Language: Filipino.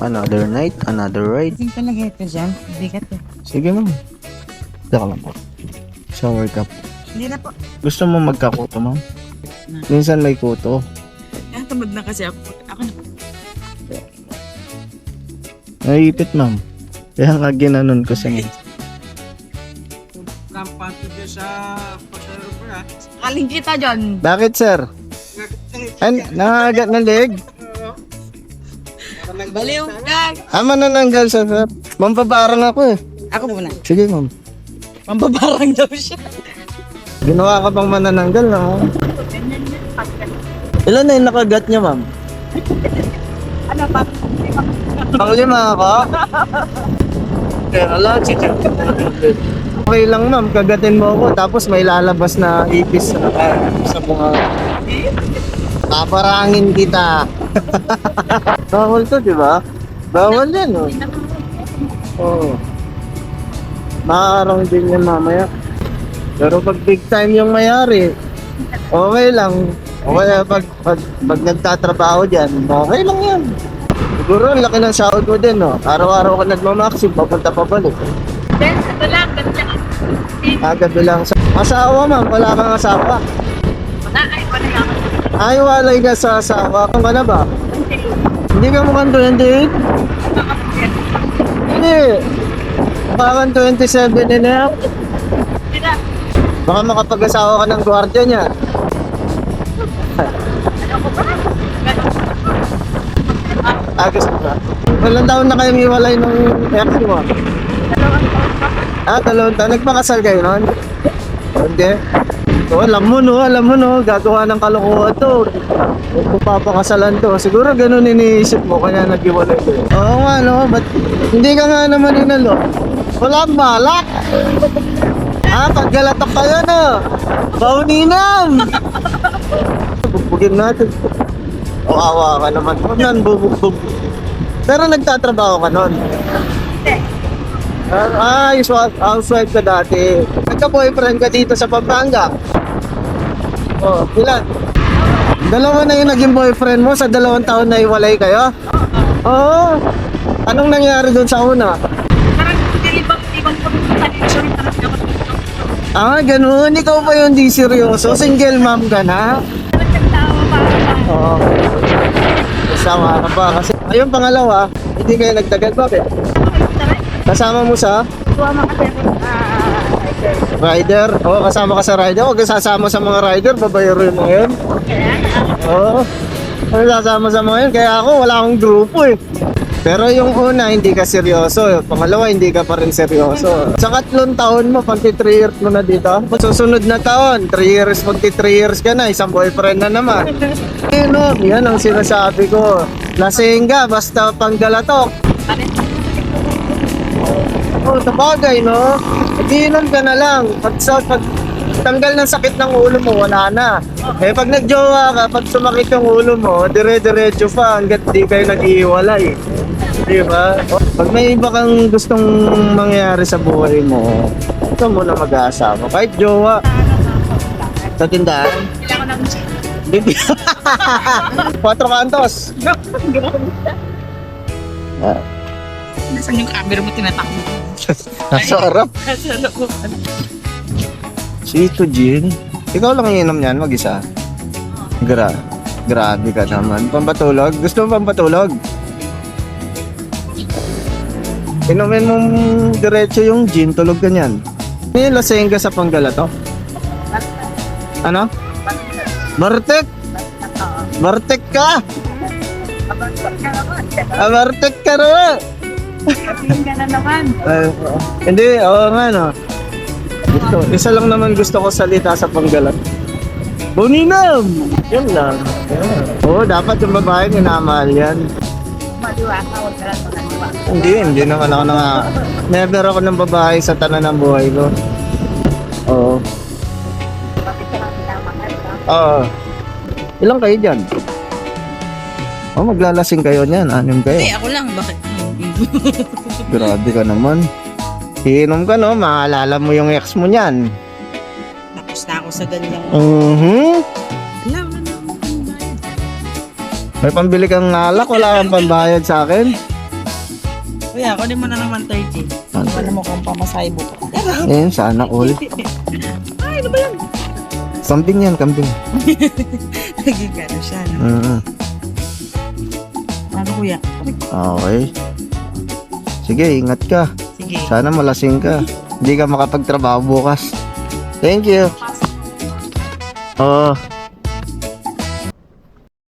Another night, another ride. Gising talaga ito dyan. Bigat eh. Sige ma'am. Saka lang po. Shower cap. Hindi na po. Gusto mo magkakuto ma'am? Minsan may kuto. Tamad na kasi ako. Ako na. Naipit ma'am. Kaya nga ginanon ko siya. Kampante ka sa pasero ko ha. Kaling kita dyan. Bakit sir? Nangagat ng leg? Baliw. Gag. Manananggal siya sir. Mampabarang ako eh. Ako muna. Sige ma'am. Mambabarang daw siya. Ginawa ka pang manananggal na. Ilan na yung nakagat niya ma'am? Ano pa? Panglima ako? Kaya lang, okay lang ma'am, kagatin mo ako tapos may lalabas na ipis sa mga paparangin kita. Bawal to, di ba? Bawal yan, oh. Oo. Maarang din yan mamaya. Pero pag big time yung mayari, okay lang. Okay, pag nagtatrabaho dyan, okay lang yan. Siguro, ang laki ng sahod mo din, no? Araw-araw ka nagmamaxim, papunta pa balik. Ben, ito lang. Ganun lang. Gabi lang. Asawa, ma'am. Wala kang asawa. Wala. Ay, wala lang. Ay, walay ka sa asawa. Kung ka na ba? Hindi ka mukhang 28? Hindi. Mukhang 27 and a half. Hindi na. Baka makapag-asawa ka ng gwardiya niya. Ano ko ba? Gusto ba? Walang taon na kayong iwalay ng ex mo? Dalawang taon. Nagpakasal kayo nun? Hindi. So, alam mo no, gagawa ng kalokohan to. Kung papakasalan to, siguro ganun iniisip mo, kaya nag-iwalay kayo. Oo nga, no, ba't hindi ka nga naman inalo? Wala balak! Paggalatak kayo, no? Bauninam! Bugbugin natin. Awa ka naman. Huwag nan, bubugbog. Pero nagtatrabaho ka nun? Housewife ka dati. Nagka-boyfriend ka dito sa Pampanga? Oh, ilan? Dalawa na yung naging boyfriend mo sa 2 taon na iwalay kayo? Oo. Anong nangyari doon sa una? Parang ibang pagkakalisyon. Ganun. Ikaw pa yung di seryoso. Single mom ka na? Nagkatawa pa ako. Oo. Kasama ka pa. Kasi ayun pangalawa, hindi kayo nagtagal. Bakit? Kasama mo sa? Tuwa mga kasi Rider? Oo, kasama ka sa rider. Huwag ka sasama sa mga rider, babayarin mo yun. Oo. Huwag sasama sa mga yun. Kaya ako, wala akong grupo eh. Pero yung una, hindi ka seryoso. Pangalawa, hindi ka pa rin seryoso. Sa 3 taon mo, pagti 3 years mo na dito. Susunod na taon, 3 years, magti 3 years ka na, isang boyfriend na naman. Yan ang sinasabi ko. Lasengga, basta panggalatok. Oh, sabagay, no? Iinom ka na lang. Pag tanggal ng sakit ng ulo mo, wala na. Pag nagjowa ka, pag sumakit yung ulo mo, dire-diretso pa hanggat di kayo nag-iwalay. Di ba? Pag may iba kang gustong mangyari sa buhay mo, ito mo na mag-aasawa. Kahit jowa. Sa tindahan. kailangan ng Hindi. 4 kantos. Nasaan yung camera mo tinatakbo? Nasa harap. Nasa looban. Sito, Jean. Ikaw lang iinom niyan, mag-isa. Grabe ka naman. Pampatulog? Gusto mo pampatulog? Inumin mong diretso yung gin, tulog ka niyan. May lasengga sa Panggalatok? Ano? Bartek? Bartek ka? Bartek ka naman. Sabihin ka na naman. Hindi, oo nga no. Isa lang naman gusto ko salita sa Panggalat. Buninam! Yun lang. Oo, dapat yung babae minamahal yan. Maliwaka, huwag ka lang maliwaka. Hindi naman ako never ako ng babae sa tanan ng buhay ko. Oo. Bakit ka lang minamahal ka? Oo. Ilang kayo dyan? Maglalasing kayo niyan. 6 kayo. Ako lang. Bakit? Grabe ka naman. Iinom ka no, maalala mo yung ex mo niyan. Tapos na ako sa ganyang. Alam mo na. May pambili kang alak, wala kang pambayad sa akin. Kuya, kunin mo na naman 30. Ano mo kung pamasahe mo pa. Ayun, sana all. Ay, ano ba yan? Kambing yan, kambing. Naging gano'n siya. No? Ano kuya? Okay. Sige, ingat ka. Sige. Sana malasing ka. Hindi ka makapagtrabaho bukas. Thank you. Oo.